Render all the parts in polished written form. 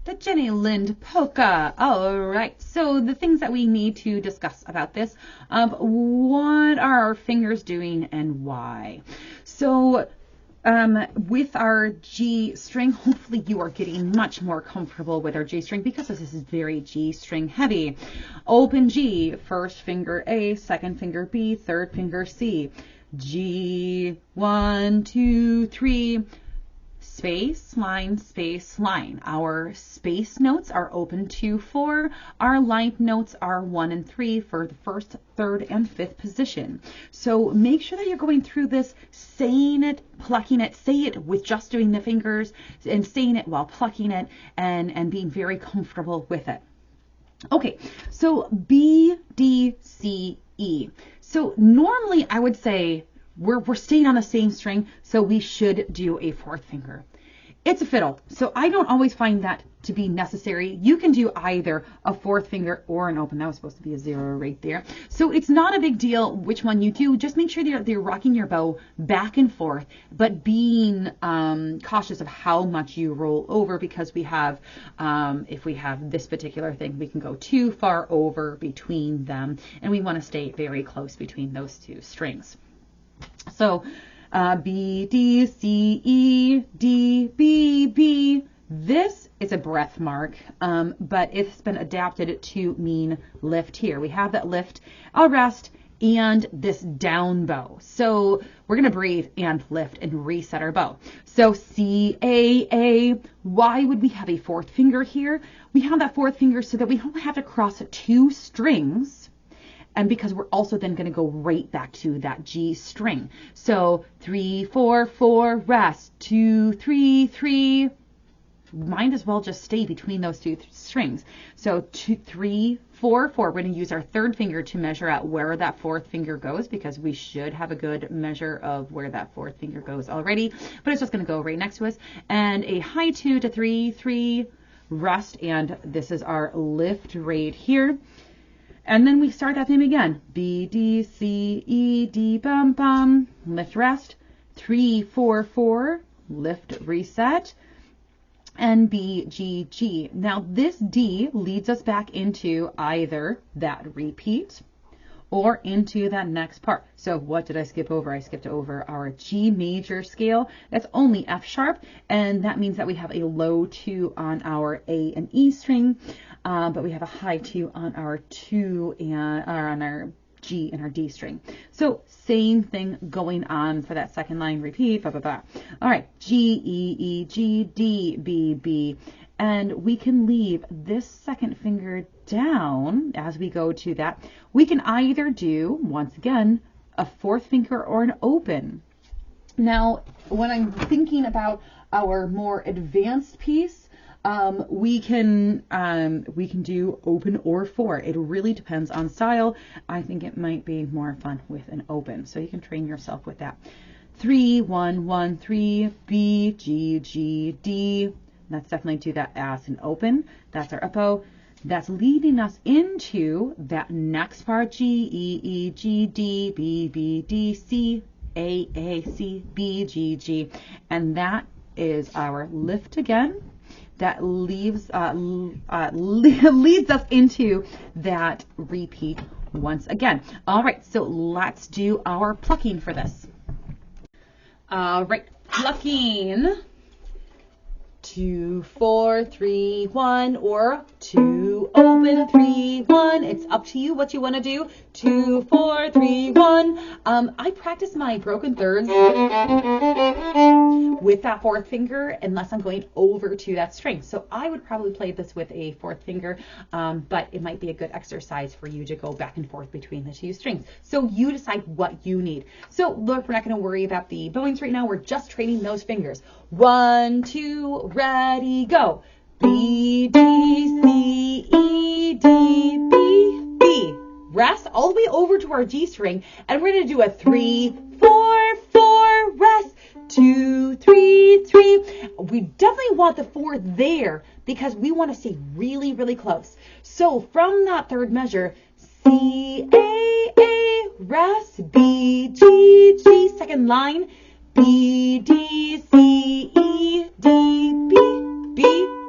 The Jenny Lind Polka. All right, so the things that we need to discuss about this, what are our fingers doing and why? So with our G string, hopefully you are getting much more comfortable with our G string because this is very G string heavy. Open G, first finger A, second finger B, third finger C. G, 1, 2, 3. Space, line. Our space notes are open 2, 4. Our line notes are 1 and 3 for the first, third, and fifth position. So make sure that you're going through this, saying it, plucking it, say it with just doing the fingers and saying it while plucking it and being very comfortable with it. Okay, so B, D, C, E. So normally I would say we're staying on the same string, so we should do a fourth finger. It's a fiddle, so I don't always find that to be necessary. You can do either a fourth finger or an open. That was supposed to be a 0 right there. So it's not a big deal which one you do. Just make sure they're rocking your bow back and forth, but being cautious of how much you roll over, because we have, if we have this particular thing, we can go too far over between them, and we want to stay very close between those two strings. So B, D, C, E, D, B, B. This is a breath mark, but it's been adapted to mean lift here. We have that lift, a rest, and this down bow. So we're going to breathe and lift and reset our bow. So C, A. Why would we have a fourth finger here? We have that fourth finger so that we don't have to cross 2 strings. And because we're also then going to go right back to that G string. So 3, 4, 4, rest, 2, 3, 3. Might as well just stay between those 2 strings. So 2, 3, 4, 4. We're going to use our third finger to measure out where that fourth finger goes, because we should have a good measure of where that fourth finger goes already. But it's just going to go right next to us. And a high 2 to 3, 3, rest. And this is our lift right here. And then we start that theme again. B, D, C, E, D, bum, bum. Lift, rest. 3, 4, 4. Lift, reset. And B, G, G. Now this D leads us back into either that repeat or into that next part. So what did I skip over? I skipped over our G major scale. That's only F sharp, and that means that we have a low 2 on our A and E string, but we have a high 2 on our 2 and on our G and our D string. So same thing going on for that second line repeat. Blah, blah, blah. All right, G, E, E, G, D, B, B. And we can leave this second finger down as we go to that. We can either do, once again, a fourth finger or an open. Now, when I'm thinking about our more advanced piece, we can do open or 4. It really depends on style. I think it might be more fun with an open, so you can train yourself with that. 3, 1, 1, 3, B, G, G, D. Let's definitely do that as an open. That's our up bow. That's leading us into that next part. G, E, E, G, D, B, B, D, C, A, C, B, G, G. And that is our lift again. That leads us into that repeat once again. All right, so let's do our plucking for this. All right, plucking. 2, 4, 3, 1, or 2, open, 3, 1. It's up to you what you want to do. 2, 4, 3, 1. I practice my broken thirds with that fourth finger unless I'm going over to that string. So I would probably play this with a fourth finger, but it might be a good exercise for you to go back and forth between the 2 strings. So you decide what you need. So look, we're not going to worry about the bowings right now. We're just training those fingers. 1, 2, ready, go. B, D, C, E, D, B, B. Rest all the way over to our G string, and we're going to do a 3, 4, 4, rest, 2, 3, 3. We definitely want the 4 there because we want to stay really, really close. So from that third measure, C, A, rest, B, G, G, second line, B, D, C, E, D, B, B,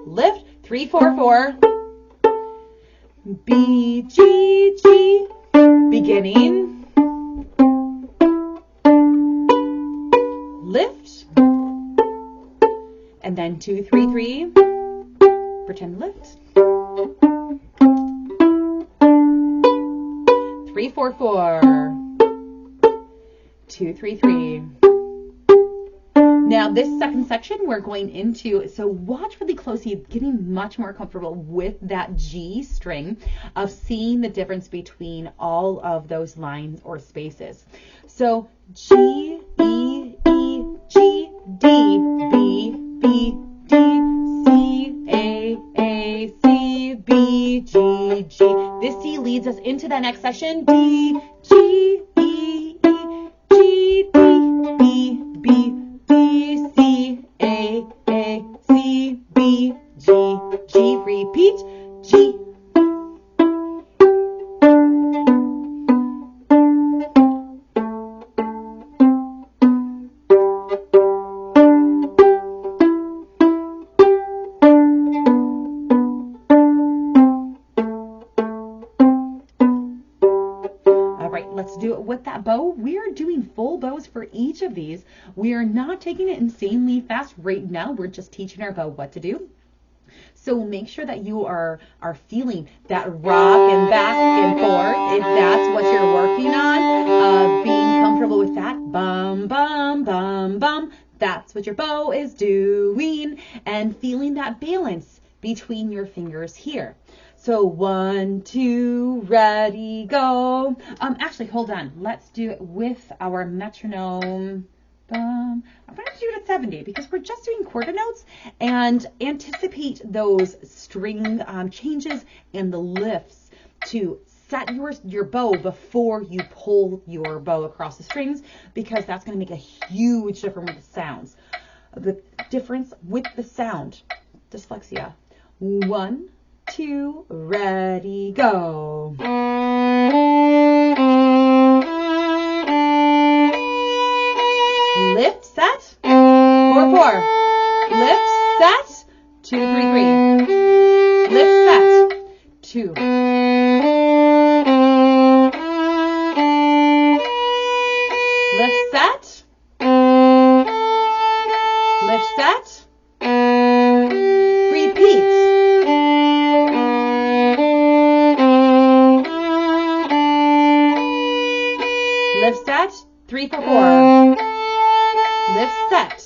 lift, 3, 4, 4. B, G, G. Beginning. Lift. And then 2, 3, 3. Pretend lift. 3, 4, 4. 2, 3, 3. Now this second section we're going into, so watch really closely, getting much more comfortable with that G string, of seeing the difference between all of those lines or spaces. So G, E, E, G, D, B, B, D, C, A, C, B, G, G. This D leads us into that next section. D, G, E, E, G, D, B, B, D, C, A, C, B, G, G. Repeat. G. Let's do it with that bow. We're doing full bows for each of these. We are not taking it insanely fast right now. We're just teaching our bow what to do. So make sure that you are feeling that rock and back and forth. If that's what you're working on, being comfortable with that. Bum, bum, bum, bum. That's what your bow is doing. And feeling that balance between your fingers here. So 1, 2, ready, go. Actually, hold on. Let's do it with our metronome. I'm going to do it at 70 because we're just doing quarter notes, and anticipate those string changes and the lifts to set your bow before you pull your bow across the strings, because that's going to make a huge difference with the sounds. The difference with the sound. Dyslexia. 1, 2, ready, go. Lift, set, 4, 4. Lift, set, 2, 3, 3. Lift, set, 2. Lift, set. Lift, set. Repeat. Lift, set, 3, 4, 4. Lift, set.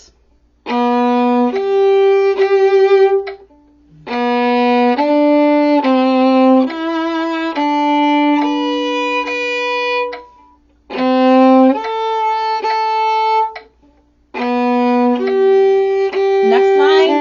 Next line.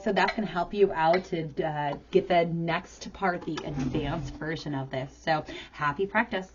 So that's going to help you out to get the next part, the advanced version of this. So happy practice.